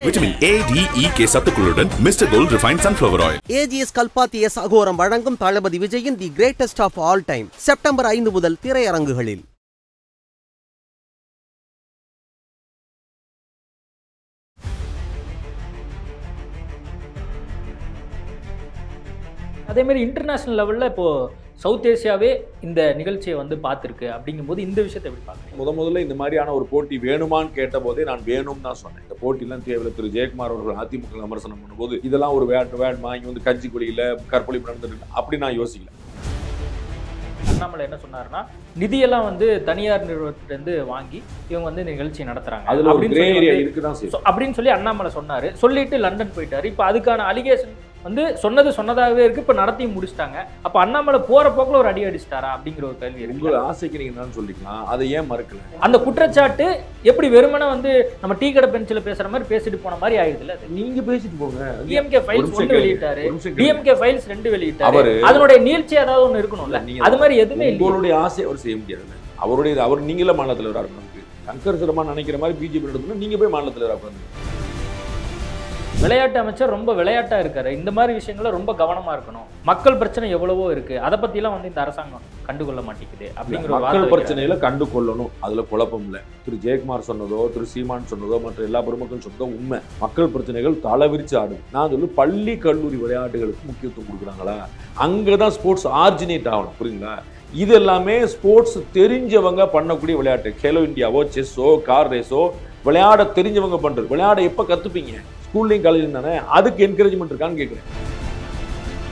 Vitamin A, D, E, K சத்துக்களுடன் mister gold refined sunflower oil. AGS Kalpathi S Aghoram வழங்கும் தளபதி விஜயின் the greatest of all time September 5 முதல் திரையரங்குகளில். அதே மாதிரி இன்டர்நேஷனல் லெவலில் இப்போது சவுத் ஏசியாவே இந்த நிகழ்ச்சியை வந்து பார்த்துருக்கு அப்படிங்கும்போது இந்த விஷயத்தை எப்படி பார்க்குறேன்? முதல்ல இந்த மாதிரியான ஒரு போட்டி வேணுமான்னு கேட்ட போதே நான் வேணும் தான் சொன்னேன். இந்த போட்டிலாம் தேவையில்லை. திரு ஜெயக்குமார் அவர்கள் அதிமுக விமர்சனம் பண்ணும்போது இதெல்லாம் ஒரு வேணுமா இங்கே வந்து கட்சி கொடியில் கற்பழிப்பு நடந்துருக்கு அப்படி நான் யோசிக்கல. அண்ணாமலை என்ன சொன்னாருன்னா நிதியெல்லாம் வந்து தனியார் நிறுவனத்திலேருந்து வாங்கி இவங்க வந்து இந்த நிகழ்ச்சியை நடத்துறாங்க அப்படின்னு சொல்லி அண்ணாமலை சொன்னாரு. சொல்லிட்டு லண்டன் போயிட்டாரு. இப்போ அதுக்கான அலிகேஷன் வந்து சொன்னதாகவே இருக்கு. இப்போ நடத்தி முடிச்சிட்டாங்க. அப்போ அண்ணாமலை போற போக்கில் ஒரு அடி அடிச்சிட்டாரா அப்படிங்கிற ஒரு கேள்வி இருக்கு. உங்களை ஆசைக்கு நீங்க என்னன்னு சொல்லிக்கலாம். அதை ஏன் மறுக்கல? அந்த குற்றச்சாட்டு எப்படி வெறுமனே வந்து நம்ம டீ கடை பெஞ்சில் பேசுற மாதிரி பேசிட்டு போன மாதிரி ஆயிடுதுல. நீங்க பேசிட்டு போங்க. டிஎம்கே ஃபைல்ஸ் 1 வெளியிட்டாரு, டிஎம்கே ஃபைல்ஸ் 2 வெளியிட்டாரு. அதனுடைய நீட்சி ஏதாவது ஒன்று இருக்கணும்ல. அது மாதிரி எதுவுமே இல்லை. உங்களுடைய ஆசை அவர் செய்ய முடியாது. அவர் நீங்களே மாநில தலைவராக இருக்கணும். சங்கர் சரமா நினைக்கிற மாதிரி பிஜேபி நடத்தணும். நீங்க போய் மாநில தலைவராக இருக்கணும். விளையாட்டு அமைச்சர் ரொம்ப விளையாட்டா இருக்காரு. இந்த மாதிரி விஷயங்கள ரொம்ப கவனமா இருக்கணும். மக்கள் பிரச்சனை எவ்வளவோ இருக்கு. அதை பத்திலாம் வந்து இந்த அரசாங்கம் கண்டுகொள்ள மாட்டேங்குது அப்படிங்கிற மக்கள் பிரச்சனையில கண்டுகொள்ளணும். அதுல குழப்பம் இல்லை. திரு ஜெயக்குமார் சொன்னதோ திரு சீமான் சொன்னதோ மற்ற எல்லா பெருமக்களும் சொன்னதோ உண்மை. மக்கள் பிரச்சனைகள் தலைவிரிச்சு ஆடுது. நான் சொல்லு பள்ளி கல்லூரி விளையாட்டுகளுக்கு முக்கியத்துவம் கொடுக்குறாங்களா? அங்கதான் ஸ்போர்ட்ஸ் ஆர்ஜினேட் ஆகணும். புரியுங்களா? இது எல்லாமே ஸ்போர்ட்ஸ் தெரிஞ்சவங்க பண்ணக்கூடிய விளையாட்டு. கேலோ இந்தியாவோ செஸ்ஸோ கார் ரேஸோ விளையாட தெரிஞ்சவங்க பண்றது. விளையாட எப்ப கத்துப்பீங்க? ஸ்கூல்லையும் காலேஜ்லையும் தானே. அதுக்கு என்கரேஜ்மெண்ட் இருக்கான்னு கேட்குறேன்.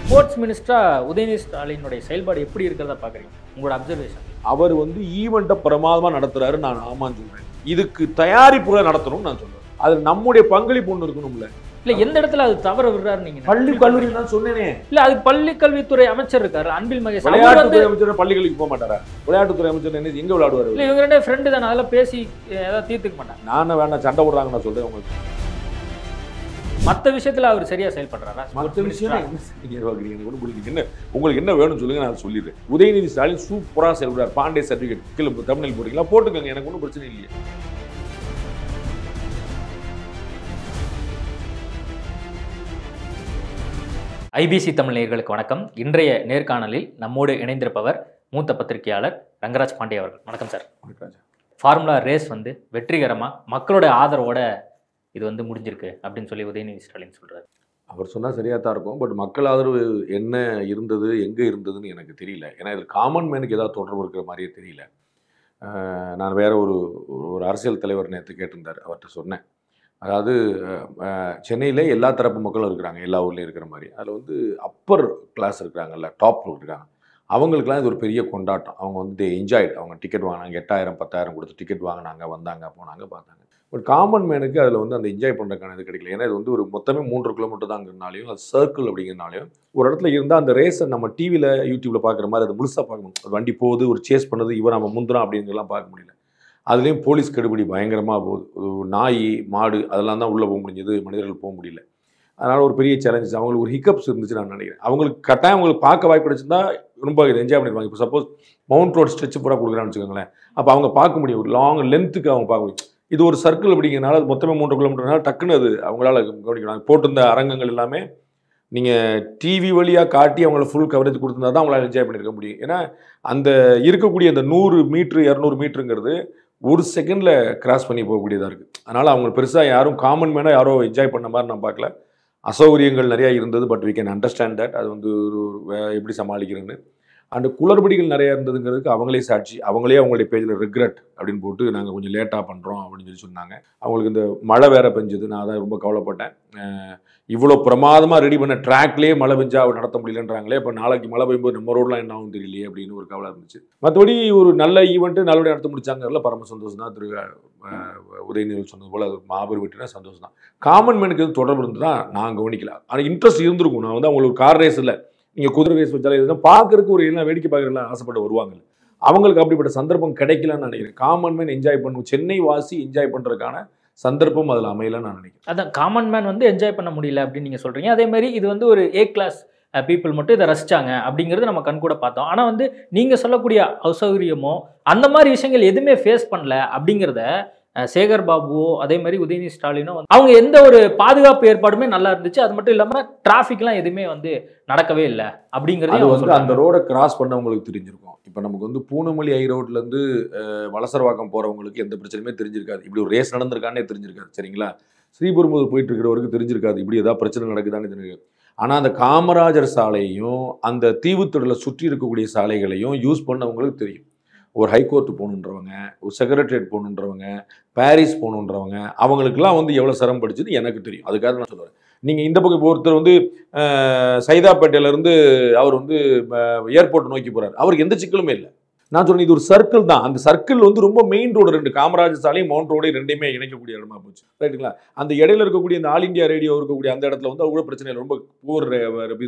ஸ்போர்ட்ஸ் மினிஸ்டரா உதயநிதி ஸ்டாலினுடைய செயல்பாடு எப்படி இருக்கிறதா பார்க்குறீங்க? உங்களோட அப்சர்வேஷன். அவர் வந்து ஈவெண்ட்டை பிரமாதமாக நடத்துறாரு. நான் ஆமான்னு சொல்றேன். இதுக்கு தயாரிப்புகளை நடத்தணும்னு நான் சொல்றேன். அது நம்முடைய பங்களிப்பு ஒன்று இருக்கணும்ல. இல்ல எந்த இடத்துல அது தவற விடுறாரு நீங்க? பள்ளி கல்லூரி நான் சொன்னேனே. இல்ல அது பள்ளி கல்வித்துறை அமைச்சர் இருக்காரு அன்பில் மகேஷ். விளையாட்டுத்துறை அமைச்சர் பள்ளி கல்விக்கு போக மாட்டாரா? விளையாட்டுத்துறை அமைச்சர் என்ன எங்க விளையாடுவாரு? இல்ல இவங்க ரெண்டே ஃப்ரெண்டு தானே. அதெல்லாம் பேசி ஏதாவது தீர்த்துக்க மாட்டாங்க. நானும் வேணா சண்டை விடுறாங்க நான் சொல்றேன் உங்களுக்கு. மற்ற விஷயத்துல அவர் சரியா செயல்படுறாரா? மற்ற விஷயம் என்ன உங்களுக்கு என்ன வேணும்னு சொல்லுங்க, நான் சொல்லிடுறேன். உதயநிதி ஸ்டாலின் சூப்பரா செயல்படுறார். பாண்டே சர்டிஃபிகேட் கீழே தமிழில் போடுறீங்களா? போட்டுக்கோங்க, எனக்கு ஒன்றும் பிரச்சனை இல்லையே. ஐபிசி தமிழ் நேயர்களுக்கு வணக்கம். இன்றைய நேர்காணலில் நம்மோடு இணைந்திருப்பவர் மூத்த பத்திரிகையாளர் ரங்கராஜ் பாண்டே அவர்கள். வணக்கம் சார். ஃபார்முலா ரேஸ் வந்து வெற்றிகரமா மக்களோட ஆதரவோட இது வந்து முடிஞ்சிருக்கு அப்படின்னு சொல்லி உதயநிதி ஸ்டாலின் சொல்றாரு. அவர் சொன்னால் சரியாக தான் இருக்கும். பட் மக்கள் ஆதரவு என்ன இருந்தது, எங்கே இருந்ததுன்னு எனக்கு தெரியல. ஏன்னா இதில் காமன் மேனுக்கு ஏதாவது தொடர்பு இருக்கிற மாதிரியே தெரியல. நான் வேற ஒரு அரசியல் தலைவர் நேற்று கேட்டிருந்தார். அவர்கிட்ட சொன்னேன். அதாவது சென்னையில் எல்லா தரப்பு மக்களும் இருக்கிறாங்க, எல்லா ஊர்லேயும் இருக்கிற மாதிரி. அதில் வந்து அப்பர் கிளாஸ் இருக்கிறாங்கல்ல, டாப் இருக்காங்க, அவங்களுக்குலாம் இது ஒரு பெரிய கொண்டாட்டம். அவங்க வந்து என்ஜாய்டு. அவங்க டிக்கெட் வாங்கினாங்க, 8000 10,000 கொடுத்து டிக்கெட் வாங்கினாங்க, வந்தாங்க போனாங்க பார்த்தாங்க. பட் காமன் மேனுக்கு அதில் வந்து அந்த என்ஜாய் பண்ணுறதுக்கான இது கிடைக்கல. ஏன்னா இது வந்து ஒரு மொத்தமே 3 கிலோமீட்டர் தாங்கிறனாலையும் அது சர்க்கிள் அப்படிங்கிறனாலையும் ஒரு இடத்துல இருந்தால் அந்த ரேஸை நம்ம டிவியில் யூடியூப்பில் பார்க்குற மாதிரி அது முழுசாக பார்க்கணும். அது வண்டி போகுது, ஒரு சேஸ் பண்ணுறது, இவன் நம்ம முந்துறோம் அப்படிங்கிறலாம் பார்க்க முடியல. அதுலேயும் போலீஸ் கெடுபிடி பயங்கரமாக போகுது. ஒரு நாய் மாடு அதெல்லாம் தான் உள்ளே போக முடிஞ்சது, மனிதர்கள் போக முடியல. அதனால் ஒரு பெரிய சேலஞ்சஸ். அவங்களுக்கு ஒரு ஹிக்கப்ஸ் இருந்துச்சு நான் நினைக்கிறேன். அவங்களுக்கு கட்டாயம் அவங்களுக்கு பார்க்க வாய்ப்பு கிடைச்சிருந்தா ரொம்ப இது என்ஜாய் பண்ணிடுவாங்க. இப்போ சப்போஸ் மவுண்ட் ரோட் ஸ்ட்ரெச் பூரா கொடுக்குறான்னு வச்சுக்கோங்களேன். அப்போ அவங்க பார்க்க முடியும், ஒரு லாங் லென்த்துக்கு அவங்க பார்க்க முடியும். இது ஒரு சர்க்கிள் அப்படிங்கிறனால அது மொத்தமே 3 கிலோமீட்டர்னால டக்குன்னு அது அவங்களால கவனிக்கணும். போட்டிருந்த அரங்கங்கள் எல்லாமே நீங்கள் டிவி வழியாக காட்டி அவங்கள ஃபுல் கவரேஜ் கொடுத்துருந்தா தான் அவங்களால என்ஜாய் பண்ணியிருக்க முடியும். ஏன்னா அந்த இருக்கக்கூடிய அந்த 100 மீட்ரு 200 மீட்டருங்கிறது ஒரு செகண்டில் கிராஸ் பண்ணி போகக்கூடியதாக இருக்குது. அதனால் அவங்க பெருசாக யாரும் காமன் மேனாக யாரோ என்ஜாய் பண்ண மாதிரி நான் பார்க்கல. அசௌகரியங்கள் நிறையா இருந்தது. But we can understand that. அது வந்து எப்படி சமாளிக்கிறேன்னு. அண்ட் குளறுபடிகள் நிறையா இருந்ததுங்கிறதுக்கு அவங்களே சாட்சி. அவங்களே அவங்களுடைய பேஜில் ரிக்ரெட் அப்படின்னு போட்டு நாங்கள் கொஞ்சம் லேட்டாக பண்ணுறோம் அப்படின்னு சொல்லி சொன்னாங்க. அவங்களுக்கு இந்த மழை வேற பெஞ்சது. நான் தான் ரொம்ப கவலைப்பட்டேன். இவ்வளோ பிரமாதமாக ரெடி பண்ண ட்ராக்லேயே மழை பெஞ்சா அவர் நடத்த முடியலன்றாங்களே. இப்போ நாளைக்கு மழை பெய்யும்போது நம்ம ரோடெலாம் என்ன ஆகும் தெரியலையே அப்படின்னு ஒரு கவலை இருந்துச்சு. மற்றபடி ஒரு நல்ல ஈவெண்ட்டு நல்லபடியாக நடத்த முடிச்சாங்கல்ல, பரம சந்தோஷம் தான். திரு உதயநிதி சொன்னது போல் அது மாபெரும் வெற்றினா சந்தோஷம் தான். காமன் மேனுக்கு எதுவும் தொடர்பு இருந்து தான் நான் கவனிக்கல. ஆனால் இன்ட்ரெஸ்ட் இருந்திருக்கும். நான் வந்து அவங்களுக்கு கார் ரேஸ் இல்லை, நீங்கள் குதிரை ரேஸ் வச்சாலே இதுதான் பார்க்கறதுக்கு ஒரு எல்லாம் வேடிக்கை பார்க்குறதுலாம் ஆசைப்பட்டு வருவாங்க. அவங்களுக்கு அப்படிப்பட்ட சந்தர்ப்பம் கிடைக்கலன்னு நினைக்கிறேன். காமன் மேன் என்ஜாய் பண்ணும், சென்னை வாசி என்ஜாய் பண்ணுறதுக்கான சந்தர்ப்பம் அதில் அமையலன்னு நான் நினைக்கிறேன். அதான் காமன் மேன் வந்து என்ஜாய் பண்ண முடியல அப்படின்னு நீங்கள் சொல்கிறீங்க. அதே மாதிரி இது வந்து ஒரு A கிளாஸ் பீப்புள் மட்டும் இதை ரசித்தாங்க அப்படிங்கிறது நம்ம கண் கூட பார்த்தோம். ஆனால் வந்து நீங்கள் சொல்லக்கூடிய அசௌகரியமோ அந்த மாதிரி விஷயங்கள் எதுவுமே ஃபேஸ் பண்ணல அப்படிங்கிறத சேகர் பாபுவோ அதே மாதிரி உதயநிதி ஸ்டாலினோ அவங்க எந்த ஒரு பாதுகாப்பு ஏற்பாடுமே நல்லா இருந்துச்சு. அது மட்டும் இல்லாமல் டிராஃபிக்லாம் எதுவுமே வந்து நடக்கவே இல்லை அப்படிங்கிறது வந்து அந்த ரோடை கிராஸ் பண்ணவங்களுக்கு தெரிஞ்சிருக்கும். இப்போ நமக்கு வந்து பூனமல்லி ஹைரோட்லேருந்து வலசரவாக்கம் போகிறவங்களுக்கு எந்த பிரச்சனையுமே தெரிஞ்சிருக்காது. இப்படி ஒரு ரேஸ் நடந்திருக்கானே தெரிஞ்சிருக்காது. சரிங்களா? ஸ்ரீபெரும்புதூர் போயிட்டு இருக்கிறவருக்கு தெரிஞ்சிருக்காது இப்படி ஏதாவது பிரச்சனை நடக்குதான்னு தெரிஞ்சிருக்காது. ஆனால் அந்த காமராஜர் சாலையையும் அந்த தீவுத்திடலை சுற்றி இருக்கக்கூடிய சாலைகளையும் யூஸ் பண்ணவங்களுக்கு தெரியும். ஒரு ஹைகோர்ட்டு போகணுன்றவங்க, ஒரு செக்ரட்டரியேட் போகணுன்றவங்க, பாரிஸ் போகணுன்றவங்க, அவங்களுக்குலாம் வந்து எவ்வளோ சிரமம் படிச்சுன்னு எனக்கு தெரியும். அதுக்காக நான் சொல்லுவேன். நீங்கள் இந்த பக்கம் ஒருத்தர் வந்து சைதாப்பேட்டையிலேருந்து அவர் வந்து ஏர்போர்ட் நோக்கி போகிறார், அவருக்கு எந்த சிக்கலுமே இல்லை. நான் சொன்னேன் இது ஒரு சர்க்கிள் தான். அந்த சர்க்கிள் வந்து ரொம்ப மெயின் ரோடு, 2 காமராஜர் சாலையும் மவுண்ட் ரோடையும் ரெண்டையுமே இணைக்கக்கூடிய இடமா போச்சு. ரைட்டுங்களா? அந்த இடையில இருக்கக்கூடிய இந்த ஆல் இந்தியா ரேடியோ இருக்கக்கூடிய அந்த இடத்துல வந்து அது கூட பிரச்சனை இல்லை, ரொம்ப போர்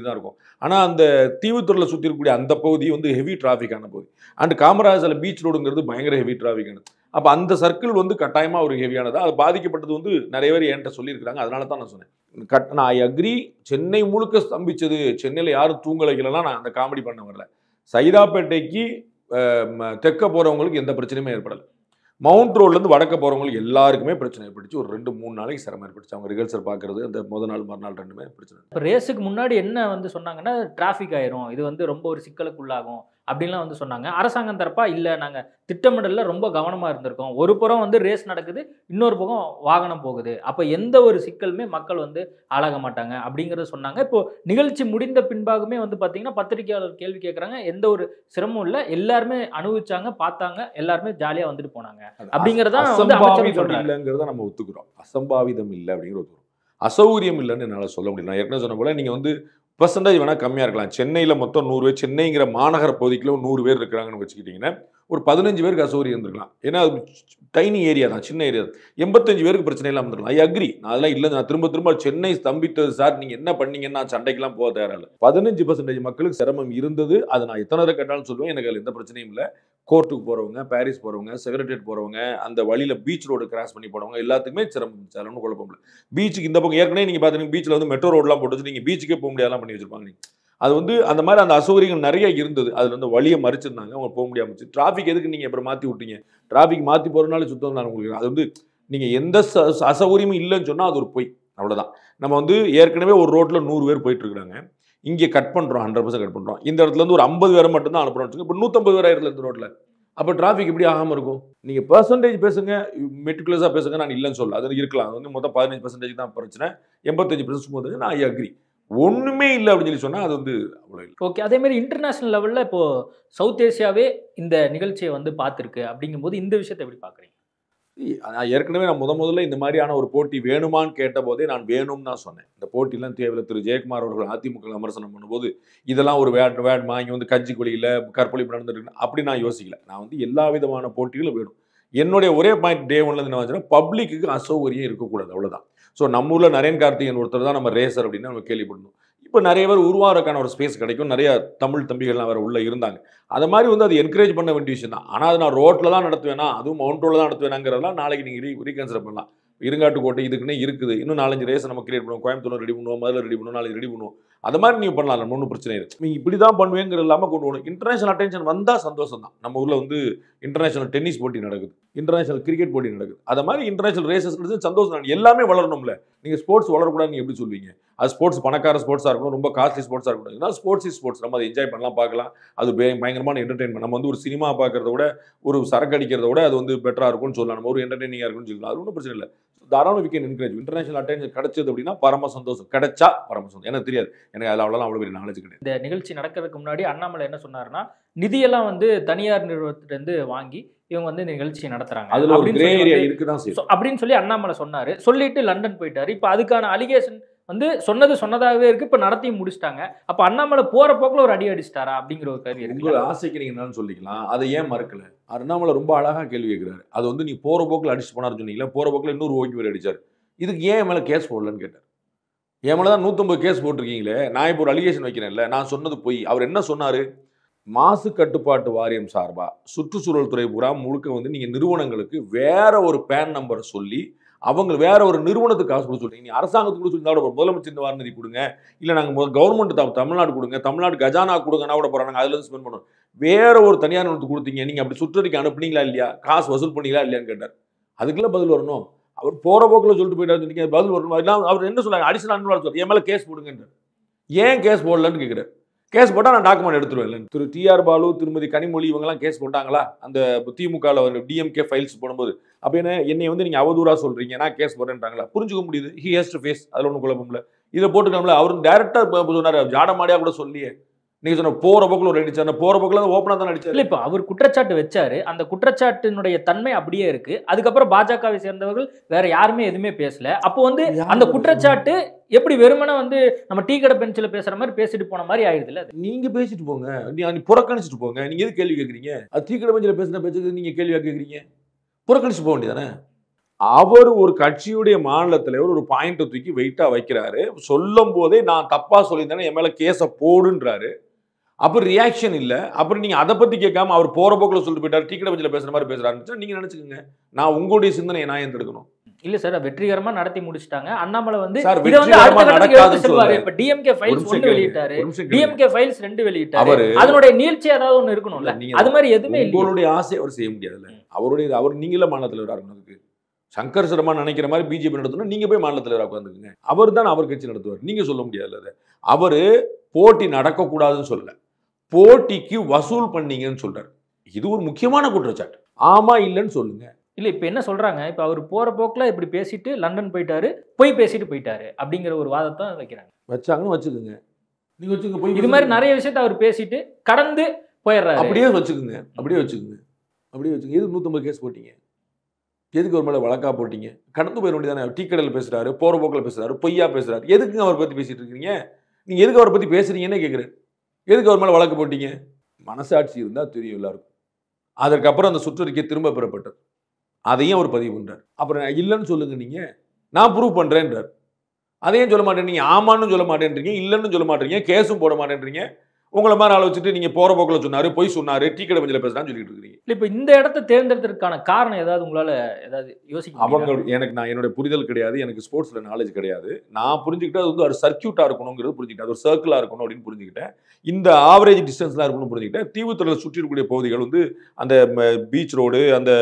தான் இருக்கும். ஆனால் அந்த தீவுத்துறையில் சுற்றி இருக்கக்கூடிய அந்த பகுதி வந்து ஹெவி டிராஃபிக்கான பகுதி. அண்ட் காமராஜர் பீச் ரோடுங்கிறது பயங்கர ஹெவி டிராஃபிக்கானது. அப்போ அந்த சர்க்கிள் வந்து கட்டாயமாக ஒரு ஹெவியானது. அது பாதிக்கப்பட்டது வந்து நிறைய பேர் என்கிட்ட சொல்லியிருக்கிறாங்க. அதனால தான் நான் சொன்னேன். நான் ஐ அக்ரி. சென்னை முழுக்க ஸ்தம்பிச்சது, சென்னையில் யாரும் தூங்கலைக்கலாம், நான் அந்த காமெடி பண்ண வரல. சைதாப்பேட்டைக்கு தெற்க போகிறவங்களுக்கு எந்த பிரச்சனையுமே ஏற்படலை. மவுண்ட் ரோட்லேருந்து வடக்க போகிறவங்களுக்கு எல்லாருக்குமே பிரச்சனை ஏற்பட்டுச்சு. ஒரு 2-3 நாளைக்கு சிரமம் ஏற்பட்டுச்சு. அவங்க ரிஹர்சல் பார்க்கறது அந்த முதல் நாள் மறுநாள் ரெண்டுமே பிரச்சனை. இப்போ ரேஸுக்கு முன்னாடி என்ன வந்து சொன்னாங்கன்னா டிராஃபிக் ஆயிரும், இது வந்து ரொம்ப ஒரு சிக்கலுக்குள்ளாகும் அப்படின்லாம் வந்து சொன்னாங்க. அரசாங்கம் தரப்பா இல்லை, நாங்கள் திட்டமிடலில் ரொம்ப கவனமாக இருந்திருக்கோம். ஒரு புறம் வந்து ரேஸ் நடக்குது, இன்னொரு பக்கம் வாகனம் போகுது, அப்போ எந்த ஒரு சிக்கலுமே மக்கள் வந்து ஆளாக மாட்டாங்க அப்படிங்கிறத சொன்னாங்க. இப்போது நிகழ்ச்சி முடிந்த பின்பாகவே வந்து பார்த்தீங்கன்னா பத்திரிகையாளர் கேள்வி கேட்குறாங்க, எந்த ஒரு சிரமம் இல்லை, எல்லாருமே அனுபவிச்சாங்க, பார்த்தாங்க, எல்லாருமே ஜாலியாக வந்துட்டு போனாங்க அப்படிங்கிறத இல்லைங்கிறத நம்ம ஒத்துக்கிறோம். அசம்பாவிதம் இல்லை அப்படிங்கிற ஒத்துக்கிறோம். அசௌகரியம் இல்லைன்னு என்னால் சொல்ல முடியும். நான் ஏற்கனவே சொன்ன போல நீங்கள் வந்து பெர்சன்டேஜ் வேணால் கம்மியாக இருக்கலாம். சென்னையில் மொத்தம் 100 பேர், சென்னைங்கிற மாநகர பகுதிக்குள்ள 100 பேர் இருக்கிறாங்கன்னு வச்சுக்கிட்டிங்கன்னா ஒரு 15 பேருக்கு அசௌகரியம் இருந்திருக்கலாம். ஏன்னா அது டைனி ஏரியா தான், சின்ன ஏரியா. 85 பேருக்கு பிரச்சனை இல்லாமல் இருந்திருக்கலாம். I agree. நான் அதெல்லாம் இல்லை, நான் திரும்ப சென்னை ஸ்தம்பித்தது சார், நீங்கள் என்ன பண்ணீங்கன்னா சண்டைக்கெல்லாம் போக தயாரில்லை. 15% மக்களுக்கு சிரமம் இருந்தது. அதை நான் எத்தனை தடவை கேட்டாலும் சொல்லுவேன். எனக்கு அதில் எந்த பிரச்சனையும் இல்லை. கோர்ட்டுக்கு போகிறவங்க, பாரிஸ் போகிறவங்க, செக்ரட்டரியேட் போகிறவங்க, அந்த வழியில் பீச் ரோடு கிராஸ் பண்ணி போகிறவங்க எல்லாத்துக்குமே சிரமம் இருந்துச்சு. அதில் ஒன்றும் குழப்பம் இல்லை. பீச்சுக்கு இந்த பக்கம் ஏற்கனவே நீங்கள் பார்த்தீங்கன்னா பீச்சில் வந்து மெட்ரோ ரோடெலாம் போட்டு வச்சு நீங்கள் பீச்சுக்கே போக முடியாதெல்லாம் பண்ணி வச்சிருப்பாங்க. அது வந்து அந்த மாதிரி அந்த அசௌகரியங்கள் நிறைய இருந்தது. அதில் வந்து வழியை மறிச்சிருந்தாங்க, அவங்க போக முடியாமல். டிராஃபிக் எதுக்கு நீங்கள் அப்புறம் மாற்றி விட்டீங்க? டிராஃபிக் மாற்றி போகிறதுனால சுத்தம் நான் உங்களுக்கு அது வந்து நீங்கள் எந்த அசௌகரியமும் இல்லைன்னு சொன்னால் அது ஒரு பொய். அவ்வளோதான். நம்ம வந்து ஏற்கனவே ஒரு ரோட்டில் 100 பேர் போயிட்டு இருக்காங்க. இங்கே கட் பண்ணுறோம், 100% கட் பண்ணுறோம். இந்த இடத்துல இருந்து ஒரு 50 பேரை மட்டும்தான் அனுப்புறோம் வச்சுக்கோங்க. இப்போ 150 பேர் ஆயிரத்துல இந்த ரோட்டில். அப்போ டிராஃபிக் எப்படி ஆகாமல் இருக்கும்? நீங்கள் பெர்சன்டேஜ் பேசுங்க, மெட்டிகுலஸாக பேசுங்க, நான் இல்லைன்னு சொல்ல. அது இருக்கலாம். அது வந்து மொத்தம் 15% தான் பிரச்சனை, 85% நான் ஐ அக்ரி. ஒன்றுமே இல்லை அப்படின்னு சொல்லி சொன்னால் அது வந்து அவ்வளோ இல்லை. ஓகே. அதே மாதிரி இன்டர்நேஷனல் லெவலில் இப்போது சவுத் ஏசியாவே இந்த நிகழ்ச்சியை வந்து பார்த்துருக்கு அப்படிங்கும்போது இந்த விஷயத்தை எப்படி பார்க்குறீங்க? ஏற்கனவே நான் முதல்ல இந்த மாதிரியான ஒரு போட்டி வேணுமான்னு கேட்ட போதே நான் வேணும்னு தான் சொன்னேன். இந்த போட்டிலாம் தேவையில்லை. திரு ஜெயக்குமார் அவர்கள் அதிமுக விமர்சனம் பண்ணும்போது இதெல்லாம் ஒரு வேட்மா இங்கே வந்து கட்சி கொலியில் கற்பழிப்பு நடந்துருக்கு அப்படி நான் யோசிக்கல. நான் வந்து எல்லா விதமான போட்டிகளும் வேணும். என்னுடைய ஒரே பாயிண்ட் டே 1லேருந்து என்ன வச்சுன்னா பப்ளிக்கு அசௌகரியம் இருக்கக்கூடாது, அவ்வளோதான். ஸோ நம்ம ஊரில் நரேன் கார்த்திகேயன் ஒருத்தர் தான் நம்ம ரேசர் அப்படின்னு நம்ம கேள்விப்படணும். இப்போ நிறைய பேர் உருவாகிறதுக்கான ஒரு ஸ்பேஸ் கிடைக்கும். நிறைய தமிழ் தம்பிகள்லாம் வேறு உள்ளே இருந்தாங்க. அதை மாதிரி வந்து அது என்கரேஜ் பண்ண வேண்டிய விஷயம் தான். ஆனால் அது நான் ரோட்டில் தான் நடத்துவேனா, அதுவும் மவுண்ட் ரோடில் தான் நடத்துவேனாங்கிறதெல்லாம் நாளைக்கு நீங்கள் ரீகன்சிடர் பண்ணலாம். இருங்காட்டுக்கோட்டை இதுக்குன்னே இருக்குது, இன்னும் 4-5 ரேஸ் நம்ம கிரியேட் பண்ணுவோம். கோயம்புத்தூர் ரெடி பண்ணுவோம், மதுரை ரெடி பண்ணுவோம், நாளைக்கு ரெடி பண்ணுவோம். அது மாதிரி நீங்கள் பண்ணலாம், ஒன்றும் பிரச்சனை இருக்குது. நீங்கள் இப்படி தான் பண்ணுவேங்கிற இல்லாமல் கொண்டு போகணும். இன்டர்நேஷனல் அட்டென்ஷன் வந்தால் சந்தோஷம் தான். நம்ம ஊரில் வந்து இன்டர்நேஷனல் டென்னிஸ் போட்டி நடக்குது, இன்டர்நேஷனல் கிரிக்கெட் போட்டி நடக்குது. அது மாதிரி இன்டர்நேஷனல் ரேசஸ் சந்தோஷம் தான். எல்லாமே வளரணும்ல. நீங்கள் ஸ்போர்ட்ஸ் வளரக்கூடாது நீங்கள் எப்படி சொல்வீங்க? அது ஸ்போர்ட்ஸ் பணக்கார ஸ்போர்ட்ஸாக இருக்கணும், ரொம்ப காஸ்ட்லி ஸ்போர்ட்ஸாக இருக்கணும். ஏன்னா ஸ்போர்ட்ஸ் இஸ் ஸ்போர்ட்ஸ். நம்ம அதை என்ஜாய் பண்ணலாம், பார்க்கலாம். அது பயங்கரமான என்டர்டெயின்மெண்ட். நம்ம வந்து ஒரு சினிமா பார்க்கறத விட ஒரு சரக்கு அடிக்கிறத விட அது வந்து பெட்டராக இருக்கும்னு சொல்லலாம். நம்ம ஒரு என்டர்டெய்னிங்காக இருக்கும்னு சொல்லலாம். அது ஒன்றும் பிரச்சனை இல்லை. தாராளம் we can encourage. International attention கிடைச்சது அப்படின்னா பரம சந்தோஷம். கிடைச்சா பரம சந்தோஷம். எனக்கு தெரியாது, எனக்கு அதில் அவ்வளோ பெரிய நாலேஜ் கிடையாது. இந்த நிகழ்ச்சி நடக்கிறதுக்கு முன்னாடி அண்ணாமலை என்ன சொன்னாருன்னா, நிதியெல்லாம் வந்து தனியார் நிறுவனத்திலிருந்து வாங்கி இவங்க வந்து நிகழ்ச்சி நடத்துறாங்க, அதுல ஒரு கிரே ஏரியா இருக்குதான் அப்படின்னு சொல்லி அண்ணாமலை சொன்னாரு. சொல்லிட்டு லண்டன் போயிட்டாரு. இப்போ அதுக்கான அலிகேஷன் வந்து சொன்னதாகவே இருக்கு. இப்போ நடத்தி முடிச்சிட்டாங்க. அப்போ அண்ணாமலை போற போக்குல ஒரு அடி அடிச்சிட்டாரா அப்படிங்கிற ஒரு கேள்வி இருக்கு. உங்களை ஆசைக்கு நீங்க என்னன்னு சொல்லிக்கலாம். அதை ஏன் மறக்கல? அண்ணாமலை ரொம்ப அழகா கேள்வி கேட்கிறாரு. அது வந்து நீ போற போக்குல அடிச்சு போனாரு சொன்னீங்களா, போற போக்குல இன்னொரு ஓகே பேர் அடிச்சாரு. இதுக்கு ஏன் மேல கேஸ் போடலன்னு கேட்டார். என் மேலதான் 150 கேஸ் போட்டிருக்கீங்களே, நான் இப்போ ஒரு அலிகேஷன் வைக்கிறேன்ல, நான் சொன்னது பொய். அவர் என்ன சொன்னாரு? மாசு கட்டுப்பாட்டு வாரியம் சார்பா சுற்றுச்சூழல் துறை பூரா முழுக்க வந்து நீங்க நிறுவனங்களுக்கு வேற ஒரு பேன் நம்பர் சொல்லி அவங்க வேற ஒரு நிறுவனத்துக்கு காசு கொடுத்து சொல்றீங்க. நீ அரசாங்கத்துக்கு சொல்லி முதலமைச்சர் வாரநிதி கொடுங்க, இல்லை நாங்கள் கவர்மெண்ட் தமிழ்நாடு கொடுங்க, தமிழ்நாடு கஜானா கொடுங்கன்னா கூட போறாங்க, அதுல இருந்து ஸ்பெண்ட் பண்ணுவோம். வேற ஒரு தனியார் நிறுவனத்துக்கு கொடுத்தீங்க, நீங்க அப்படி சுற்றறிக்கை அனுப்புனீங்களா இல்லையா, காசு வசூல் பண்ணீங்களா இல்லையான்னு கேட்டார். அதுக்கெல்லாம் பதில் வரணும். அவர் போகிற போக்கில் சொல்லிட்டு போயிட்டாரு, நீங்கள் பதில் வரணும். எல்லாம் அவர் என்ன சொன்னாங்க, அடிஷனல் சொல்லுவார், என் மேலே கேஸ் போடுங்கன்றார். ஏன் கேஸ் போடலன்னு கேட்குறாரு. கேஸ் போட்டால் நான் டாக்குமெண்ட் எடுத்துருவேன் இல்லை. திரு டிஆர் பாலு, திருமதி கனிமொழி இவங்கெல்லாம் கேஸ் போட்டாங்களா அந்த திமுகவில் டிஎம்கே ஃபைல்ஸ் போடும்போது? அப்போ என்னை வந்து நீங்கள் அவதூறாக சொல்கிறீங்க, நான் கேஸ் போடுறேன்ட்டாங்களா? புரிஞ்சுக்க முடியுது. ஹி ஹேஸ் டு ஃபேஸ், அதில் ஒன்றும் குழப்பம் இல்லை. இதை போட்டுக்கலாம்ல. அவர் டேரெக்டாக சொன்னார், ஜாட மாடியாக கூட சொல்லியே. நீங்கள் சொன்ன போகிற போக்கில் ஒரு அடிச்சார், போகிற போக்கில் ஓப்பனாக தான் அடிச்சார். இல்லை, இப்போ அவர் குற்றச்சாட்டு வச்சாரு, அந்த குற்றச்சாட்டினுடைய தன்மை அப்படியே இருக்கு. அதுக்கப்புறம் பாஜகவை சேர்ந்தவர்கள் வேற யாருமே எதுவுமே பேசல. அப்போ வந்து அந்த குற்றச்சாட்டு எப்படி வெறுமனே வந்து நம்ம டீ கடை பெஞ்சில் பேசுற மாதிரி பேசிட்டு போன மாதிரி ஆயிடுது இல்லை? நீங்க பேசிட்டு போங்க, நீ புறக்கணிச்சிட்டு போங்க. நீங்க எது கேள்வி கேட்குறீங்க? அது டீ கடை பெஞ்சில் பேசுன பேச்சுக்கு நீங்க கேள்வியா கேட்குறீங்க? புறக்கணிச்சு போக வேண்டியதானே? அவர் ஒரு கட்சியுடைய மாநில தலைவர் ஒரு பாயிண்ட்டை தூக்கி வெயிட்டா வைக்கிறாரு. சொல்லும் போதே நான் தப்பா சொல்லியிருந்தேன், என் மேல கேஸை போடுன்றாரு. அப்புறம் ரியாக்ஷன் இல்லை. அப்புறம் நீங்க அதை பத்தி கேட்காம அவர் போற போக்கில் சொல்லிட்டு போயிட்டார், டீ கடை பெஞ்சில் பேசுற மாதிரி பேசுறாருன்னு நீங்க நினைச்சுக்கோங்க. நான் உங்களுடைய சிந்தனையை நான் எடுக்கணும். இல்ல சார், வெற்றிகரமா நடத்தி முடிச்சிட்டாங்க. அண்ணாமலை வந்து சார் இத வந்து அடுத்த கட்டத்துக்கு எடுத்து செல்வாரு. இப்ப டிஎம்கே ஃபைல்ஸ் 1 வெளியிட்டாரு, டிஎம்கே ஃபைல்ஸ் 2 வெளியிட்டாரு. அதனுடைய நீட்சி ஏதாவது ஒன்னு இருக்கணும்ல. அது மாதிரி எதுவுமே இல்ல. உங்களுடைய ஆசை அவர் செய்ய முடியாதுல்ல. அவர் நீங்களே மாநில தலைவராக இருக்கணும். சங்கர் சர்மா நினைக்கிற மாதிரி பிஜேபி நடத்தணும், நீங்க போய் மாநில தலைவராக உட்காந்துக்குங்க. அவர் தான் அவர் கட்சி நடத்துவார். நீங்க சொல்ல முடியாது. அதை அவரு போட்டி நடக்கக்கூடாதுன்னு சொல்லல, போட்டிக்கு வசூல் பண்ணீங்கன்னு சொல்றாரு. இது ஒரு முக்கியமான குற்றச்சாட்டு. ஆமா இல்லைன்னு சொல்லுங்க. இல்ல, இப்ப என்ன சொல்றாங்க, இப்ப அவர் போற போக்குல இப்படி பேசிட்டு லண்டன் போயிட்டாரு, போய் பேசிட்டு போயிட்டாரு அப்படிங்கிற ஒரு வாதத்தை வைக்கிறாங்க. வச்சாங்கன்னு வச்சுக்கோங்க, நீங்க வச்சுக்கோங்க. போய் இது மாதிரி நிறைய விஷயத்தை அவர் பேசிட்டு கடந்து போயிடுறாரு. அப்படியே வச்சுக்கோங்க, அப்படியே வச்சுக்கோங்க, அப்படியே வச்சுக்கோங்க. எதுக்கு 150 கேஸ் போட்டீங்க? எதுக்கு ஒரு மேலே வழக்கா போட்டீங்க? கடந்து போயிட வேண்டியதானே? டீ கடையில் பேசுறாரு, போற போக்கில் பேசுறாரு, பொய்யா பேசுறாரு. எதுக்குங்க அவரை பத்தி பேசிட்டு இருக்கீங்க? நீங்க எதுக்கு அவரை பத்தி பேசுறீங்கன்னு கேட்குறேன். எதுக்கு அவர் மேலே வழக்கு போட்டீங்க? மனசாட்சி இருந்தால் தெரியும் எல்லாருக்கும். அதற்கப்புறம் அந்த சுற்றறிக்கை திரும்ப பெறப்பட்டது. அதையும் அவர் பதிவு பண்றார். அப்புறம் இல்லைன்னு சொல்லுங்க, நீங்க நான் ப்ரூவ் பண்றேன்றார். அதையும் சொல்ல மாட்டேன்றீங்க, ஆமான்னு சொல்ல மாட்டேன்றீங்க, இல்லைன்னு சொல்ல மாட்டேறீங்க, கேஸும் போட மாட்டேன்றீங்க. உங்களை மாதிரி ஆளை வச்சுட்டு நீங்க போற போக்கில் சொன்னாரு, பொய் சொன்னாரு, டீ கடை பெஞ்சில் பேசுறான்னு சொல்லிட்டு இருக்கீங்க. இல்ல, இப்ப இந்த இடத்தை தேர்ந்தெடுத்ததற்கான காரணம் ஏதாவது உங்களால ஏதாவது யோசிக்க? அவங்க நான் என்னோட புரிதல் கிடையாது, எனக்கு ஸ்போர்ட்ஸ்ல நாலேஜ் கிடையாது. நான் புரிஞ்சுக்கிட்டது வந்து ஒரு சர்க்கியூட்டா இருக்கணுங்கிறது புரிஞ்சுக்கிட்டேன், ஒரு சர்க்கிளா இருக்கணும் அப்படின்னு புரிஞ்சுக்கிட்டேன். இந்த ஆவரேஜ் டிஸ்டன்ஸ்லாம் இருக்கணும்னு புரிஞ்சுக்கிட்டேன். தீவுத்துறையில் சுற்றி இருக்கக்கூடிய பகுதிகள் வந்து அந்த பீச் ரோடு, அந்த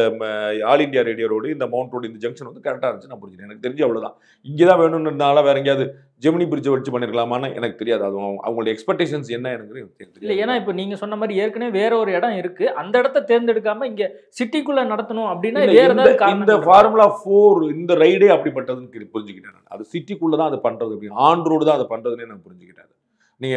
ஆல் இண்டியா ரேடியோ ரோடு, இந்த மவுண்ட் ரோடு, இந்த ஜங்ஷன் வந்து கரெக்டாக இருந்துச்சு நான் புரிஞ்சுக்கிட்டேன். எனக்கு தெரிஞ்சு அவ்வளோதான். இங்கே தான் வேணும்னு இருந்தாலும் வேற எங்கேயாவது ஜெமினி பிரிட்ஜை வச்சு பண்ணிருக்கலாமான்னு எனக்கு தெரியாது. அது அவங்களுடைய எக்ஸ்பெக்டேஷன்ஸ் என்ன எனக்கு தெரியல. இல்லை, ஏன்னா இப்போ நீங்க சொன்ன மாதிரி ஏற்கனவே வேற ஒரு இடம் இருக்கு, அந்த இடத்த தேர்ந்தெடுக்காம இங்க சிட்டிக்குள்ள நடத்தணும் அப்படின்னா வேற ஏதாவது இந்த ஃபார்முலா 4 இந்த ரைடே அப்படிப்பட்டதுன்னு புரிஞ்சுக்கிட்டேன். அது சிட்டிக்குள்ள தான் அது பண்றது, அப்படி ஆன் ரோடு தான் அதை பண்றதுன்னு நான் புரிஞ்சுக்கிட்டேன். நீங்க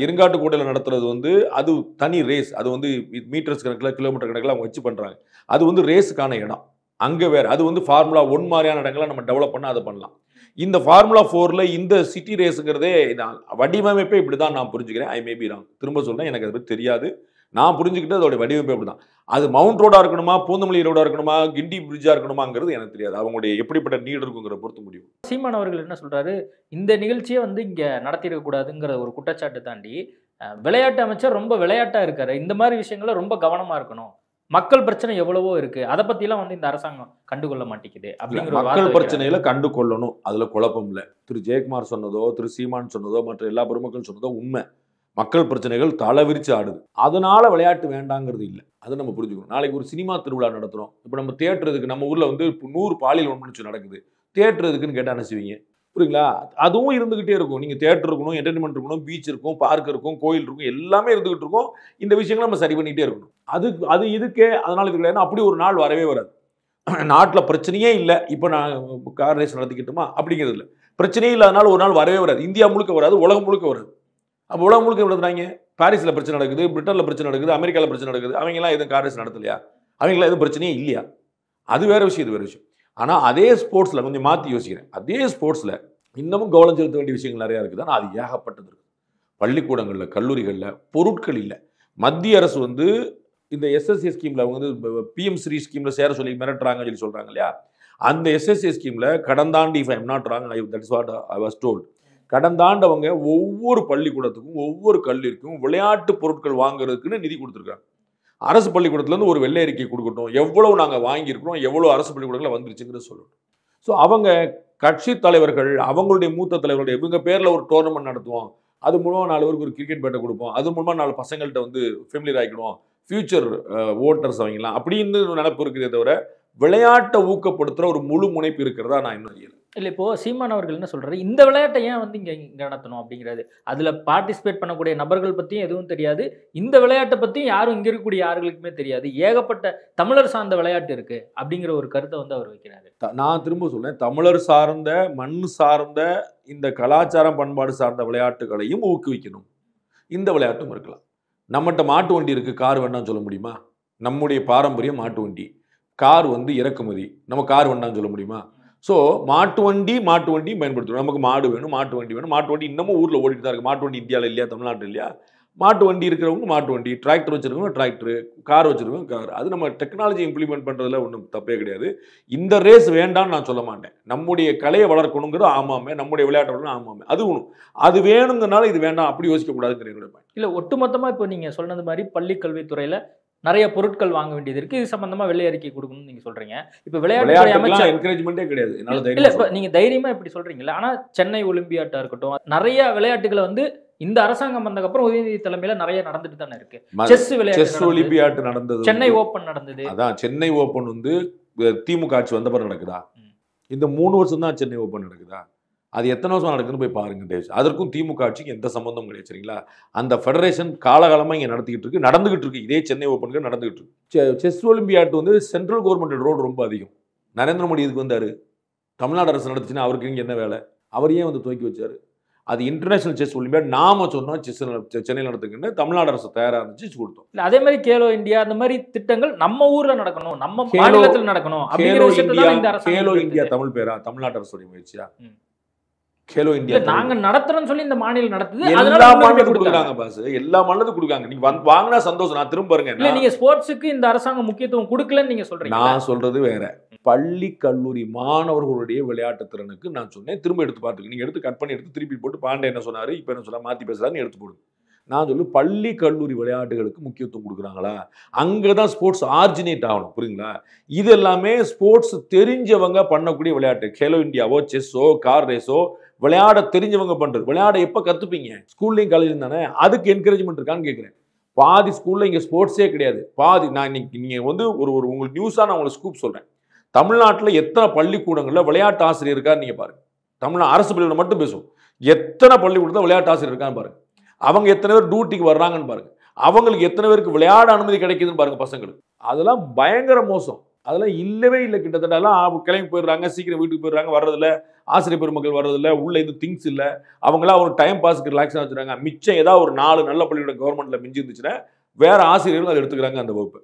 இருங்காட்டுக்கோட்டையில் நடத்துறது வந்து அது தனி ரேஸ், அது வந்து மீட்டர்ஸ் கணக்கில் கிலோமீட்டர் கணக்கில் அவங்க வச்சு பண்றாங்க. அது வந்து ரேஸுக்கான இடம். அங்கே வேற அது வந்து ஃபார்முலா 1 மாதிரியான இடங்களை நம்ம டெவலப் பண்ண அதை பண்ணலாம். இந்த ஃபார்முலா 4ல இந்த சிட்டி ரேஸுங்கிறதே வடிவமைப்பே இப்படி தான் நான் புரிஞ்சுக்கிறேன். ஐ மே பி ராங். திரும்ப சொல்றேன், எனக்கு அதை பற்றி தெரியாது. நான் புரிஞ்சுக்கிட்டு அதோட வடிவமைப்பே அப்படி தான். அது மவுண்ட் ரோடா இருக்கணுமா, பூந்தமல்லி ரோடா இருக்கணுமா, கிண்டி பிரிட்ஜா இருக்கணுமாங்கிறது எனக்கு தெரியாது. அவங்களுடைய எப்படிப்பட்ட நீட் இருக்குங்கிற பொறுத்து முடியும். சீமான் அவர்கள் என்ன சொல்றாரு, இந்த நிகழ்ச்சியை வந்து இங்க நடத்திருக்க கூடாதுங்கிற ஒரு குற்றச்சாட்டு தாண்டி விளையாட்டு அமைச்சர் ரொம்ப விளையாட்டா இருக்காரு, இந்த மாதிரி விஷயங்கள ரொம்ப கவனமா இருக்கணும், மக்கள் பிரச்சனை எவ்வளவோ இருக்கு, அதை பத்தி எல்லாம் வந்து இந்த அரசாங்கம் கண்டுகொள்ள மாட்டேங்குது அப்படிங்கிற மக்கள் பிரச்சனையில கண்டு கொள்ளணும், அதுல குழப்பம் இல்லை. திரு ஜெயக்குமார் சொன்னதோ, திரு சீமான் சொன்னதோ, மற்ற எல்லா பெருமக்கள் சொன்னதோ உண்மை. மக்கள் பிரச்சனைகள் தலைவிரிச்சு ஆடுது, அதனால விளையாட்டு வேண்டாங்கிறது இல்லை. அதை நம்ம புரிஞ்சுக்கணும். நாளைக்கு ஒரு சினிமா திருவிழா நடத்துறோம், இப்போ நம்ம தியேட்டருக்கு நம்ம ஊர்ல வந்து 100 பாலியல் வன்முறை நடக்குது, தியேட்டருக்குன்னு கேட்டா என்ன செய்வீங்க? புரியுங்களா? அதுவும் இருந்துகிட்டே இருக்கும். நீங்க தியேட்டர் இருக்கணும், என்டர்டைன்மெண்ட் இருக்கணும், பீச் இருக்கும், பார்க் இருக்கும், கோயில் இருக்கும், எல்லாமே இருந்துகிட்டு இருக்கும். இந்த விஷயங்களை நம்ம சரி பண்ணிட்டே இருக்கணும். அது இதுக்கே அதனால இது கிடையாது. அப்படி ஒரு நாள் வரவே வராது. நாட்டில் பிரச்சனையே இல்லை, இப்போ நான் கார் ரேஸ் நடத்திக்கிட்டுமா அப்படிங்கிறது இல்லை. பிரச்சனையே இல்லாதனால ஒரு நாள் வரவே வராது. இந்தியா முழுக்க வராது, உலகம் முழுக்க வராது. அப்போ உலகம் முழுக்க நடத்துறாங்க. பாரிஸில் பிரச்சனை நடக்குது, பிரிட்டனில் பிரச்சனை நடக்குது, அமெரிக்காவில் பிரச்சனை நடக்குது. அவங்கெல்லாம் எதுவும் கார் ரேஸ் நடத்தலையா? அவங்களாம் எதுவும் பிரச்சனையே இல்லையா? அது வேற விஷயம், இது வேற விஷயம். ஆனால் அதே ஸ்போர்ட்ஸில் கொஞ்சம் மாற்றி யோசிக்கிறேன். அதே ஸ்போர்ட்ஸில் இன்னமும் கவனம் செலுத்த வேண்டிய விஷயங்கள் நிறையா இருக்குது. ஆனால் அது ஏகப்பட்டது இருக்குது. பள்ளிக்கூடங்களில், கல்லூரிகளில் பொருட்கள் இல்லை. மத்திய அரசு வந்து இந்த எஸ்எஸ்ஏ ஸ்கீமில் அவங்க வந்து பிஎம் ஸ்ரீ ஸ்கீமில் சேர சொல்லி மிரட்டுறாங்கன்னு சொல்லி சொல்கிறாங்க இல்லையா? அந்த எஸ்எஸ்ஏ ஸ்கீமில் கடந்தாண்டு, if I am not wrong, that's what I was told, கடந்தாண்டவங்க ஒவ்வொரு பள்ளிக்கூடத்துக்கும் ஒவ்வொரு கல்லூரிக்கும் விளையாட்டு பொருட்கள் வாங்குறதுக்குன்னு நிதி கொடுத்துருக்காங்க. அரசு பள்ளிக்கூடத்துலேருந்து ஒரு வெள்ளை அறிக்கை கொடுக்கட்டும், எவ்வளவு நாங்கள் வாங்கியிருக்கிறோம், எவ்வளோ அரசு பள்ளிக்கூடங்களில் வந்துருச்சுங்கிறது சொல்லட்டும். ஸோ அவங்க கட்சி தலைவர்கள், அவங்களுடைய மூத்த தலைவர்களுடைய இவங்க பேரில் ஒரு டோர்னமெண்ட் நடத்துவோம், அது மூலமாக 4 பேருக்கு ஒரு கிரிக்கெட் பேட்டை கொடுப்போம், அது மூலமாக 4 பசங்கள்கிட்ட வந்து ஃபெமிலியர் ஆகிக்கணும், ஃபியூச்சர் ஓட்டர்ஸ் அவங்கலாம் அப்படின்னு நினைப்பு இருக்குதே தவிர விளையாட்டை ஊக்கப்படுத்துற ஒரு முழு முனைப்பு இருக்கிறதா நான் இன்னும் அறியல. இல்லை இப்போ சீமான் அவர்கள் என்ன சொல்றாரு, இந்த விளையாட்டை ஏன் வந்து இங்க நடத்தணும் அப்படிங்கிறது. அதுல பார்ட்டிசிபேட் பண்ணக்கூடிய நபர்கள் பத்தியும் எதுவும் தெரியாது, இந்த விளையாட்டை பத்தியும் யாரும் இங்க இருக்கக்கூடிய யாருக்குமே தெரியாது, ஏகப்பட்ட தமிழர் சார்ந்த விளையாட்டு இருக்கு அப்படிங்கிற ஒரு கருத்தை வந்து அவர் வைக்கிறாரு. நான் திரும்ப சொல்றேன், தமிழர் சார்ந்த மண் சார்ந்த இந்த கலாச்சாரம் பண்பாடு சார்ந்த விளையாட்டுகளையும் ஊக்குவிக்கணும். இந்த விளையாட்டும் இருக்கலாம். நம்மகிட்ட மாட்டு வண்டி இருக்கு, கார் வேண்டாம்னு சொல்ல முடியுமா? நம்முடைய பாரம்பரியம் மாட்டு வண்டி, கார் வந்து இறக்குமதி, நம்ம கார் வேண்டாம்னு சொல்ல முடியுமா? ஸோ மாட்டு வண்டியும் பயன்படுத்தணும். நமக்கு மாடு வேணும், மாட்டு வண்டி வேணும். மாட்டு வண்டி இன்னமும் ஊரில் ஓடிட்டு தான் இருக்குது. மாட்டு வண்டி இந்தியாவில் இல்லையா, தமிழ்நாட்டில் இல்லையா? மாட்டு வண்டி இருக்கிறவங்க மாட்டு வண்டி, டிராக்டர் வச்சுருக்கவங்க டிராக்டர், கார் வச்சுருக்கவங்க கார். அது நம்ம டெக்னாலஜி இம்ப்ளிமெண்ட் பண்ணுறதுல ஒன்றும் தப்பே கிடையாது. இந்த ரேஸ் வேண்டாம்னு நான் சொல்ல மாட்டேன். நம்முடைய கலையை வளர்க்கணுங்கிறது ஆமாமே, நம்முடைய விளையாட்டு வளர்க்கணும் ஆமாமே, அது ஒன்றும். அது வேணுங்கிறனால இது வேண்டாம் அப்படி யோசிக்கக்கூடாதுங்கிற என்னோட பாயிண்ட். இல்லை ஒட்டுமொத்தமாக இப்போ நீங்கள் சொன்னது மாதிரி பள்ளி கல்வித்துறையில் நிறைய பொருட்கள் வாங்க வேண்டியது இருக்கு, இது சம்பந்தமா வெள்ளை அறிக்கை கொடுக்கணும்னு நீங்க சொல்றீங்க. இப்ப விளையாட்டுத்துறை அமைச்சர் என்கரேஜ்மெண்டே கிடையாது. இல்ல இப்ப நீங்க தைரியமா இப்படி சொல்றீங்கல்ல, ஆனா சென்னை ஒலிம்பியாட்டா இருக்கட்டும், நிறைய விளையாட்டுகளை வந்து இந்த அரசாங்கம் வந்ததுக்கப்புறம் உதயநிதி தலைமையில நிறைய நடந்துட்டு தானே இருக்கு. செஸ் விளையாட்டு ஒலிம்பியாட்டு நடந்தது, சென்னை ஓபன் நடந்தது. அதான் சென்னை ஓபன் வந்து திமுக ஆட்சி வந்த பிறகு நடக்குதா? இந்த 3 வருஷம் தான் சென்னை ஓபன் நடக்குதா? அது எத்தனை வருஷம் நடக்குதுன்னு போய் பாருங்க டேவிஸ். அதற்கும் திமுக ஆட்சிக்கு எந்த சம்பந்தமும் கிடையாது. சரிங்களா? அந்த ஃபெடரேஷன் காலகாலமாக இங்கே நடந்துகிட்டு இருக்கு. இதே சென்னை ஓப்பனுக்கு நடந்துகிட்டு இருக்கு. செஸ் ஒலிம்பியாட் வந்து சென்ட்ரல் கவர்மெண்ட் ரோல் ரொம்ப அதிகம். நரேந்திர மோடி இதுக்கு வந்தார், தமிழ்நாடு அரசு நடத்துச்சுன்னா அவருக்கு இங்கே என்ன வேலை? அவர் ஏன் வந்து துவக்கி வச்சார்? அது இன்டர்நேஷனல் செஸ் ஒலிம்பியாட் நாம சொன்னோம் செஸ் சென்னையில் நடத்துக்குன்னு தமிழ்நாடு அரசு தயாராக இருந்துச்சு, கொடுத்தோம். இல்லை அதே மாதிரி கேலோ இந்தியா அந்த மாதிரி திட்டங்கள் நம்ம ஊர்ல நடக்கணும், நம்ம மாநிலத்தில் நடக்கணும். கேலோ இந்தியா தமிழ் பேரா? தமிழ்நாடு அரசுடைய முயற்சியா? கேலோ இந்தியா நாங்க நடத்துறோம்னு சொல்லி இந்த மாநிலம் நடத்துது. எல்லா மாநிலத்துக்கும் கொடுக்குறாங்க பாஸ், எல்லா மாநிலத்துக்கும் கொடுக்காங்க. நீங்க வாங்கினா சந்தோஷம். நான் திரும்ப பாருங்க, இல்ல நீங்க ஸ்போர்ட்ஸுக்கு இந்த அரசாங்கம் முக்கியத்துவம் கொடுக்கலன்னு நீங்க சொல்றீங்க. நான் சொல்றது வேற. பள்ளி கல்லூரி மாணவர்களுடைய விளையாட்டு திறனுக்கு நான் சொன்னேன், திரும்ப எடுத்து பார்த்துக்கு. நீங்க எடுத்து கட் பண்ணி எடுத்து திருப்பி போட்டு பாண்டே என்ன சொன்னாரு, இப்ப என்ன சொன்னா, மாத்தி பேசுறாருன்னு எடுத்து போடுங்க. நான் சொல்லு, பள்ளி கல்லூரி விளையாட்டுகளுக்கு முக்கியத்துவம் கொடுக்குறாங்களா? அங்கதான் ஸ்போர்ட்ஸ் ஆர்ஜினேட் ஆகணும். புரியுங்களா? இது எல்லாமே ஸ்போர்ட்ஸ் தெரிஞ்சவங்க பண்ணக்கூடிய விளையாட்டு. கேலோ இந்தியாவோ செஸ்ஸோ கார் ரேஸோ விளையாட தெரிஞ்சவங்க பண்றது. விளையாட எப்ப கத்துப்பீங்க? ஸ்கூல்லையும் காலேஜ்லையும் தானே. அதுக்கு என்கரேஜ்மெண்ட் இருக்கான்னு கேட்குறேன். பாதி ஸ்கூல்ல இங்க ஸ்போர்ட்ஸே கிடையாது. பாதி நான் இன்னைக்கு நீங்க வந்து ஒரு உங்களுக்கு நியூஸா நான் உங்களுக்கு ஸ்கூப் சொல்றேன். தமிழ்நாட்டில் எத்தனை பள்ளிக்கூடங்கள்ல விளையாட்டு ஆசிரியர் இருக்கான்னு நீங்க பாருங்க. தமிழ்நாடு அரசு பள்ளிக்கூட மட்டும் பேசுவோம். எத்தனை பள்ளிக்கூடத்தில் விளையாட்டு ஆசிரியர் இருக்கான்னு பாருங்க. அவங்க எத்தனை பேர் டியூட்டிக்கு வர்றாங்கன்னு பாருங்க. அவங்களுக்கு எத்தனை பேருக்கு விளையாட அனுமதி கிடைக்குதுன்னு பாருங்க பசங்களுக்கு. அதெல்லாம் பயங்கர மோசம். அதெல்லாம் இல்லவே இல்லை. கிட்டத்தட்ட எல்லாம் கிளம்பி போயிடுறாங்க, சீக்கிரம் வீட்டுக்கு போயிடுறாங்க, வர்றதில்ல, ஆசிரியர் பெருமக்கள் வர்றதில்ல, உள்ள இது திங்ஸ் இல்லை, அவங்களாம் ஒரு டைம் பாஸ்க்கு ரிலாக்ஸாக வச்சுருக்காங்க. மிச்சம் ஏதாவது ஒரு 4 நல்ல பள்ளியோட கவர்மெண்ட்டில் மிஞ்சி இருந்துச்சுன்னா வேற ஆசிரியர்கள் அதை எடுத்துக்கிறாங்க அந்த வகுப்பு.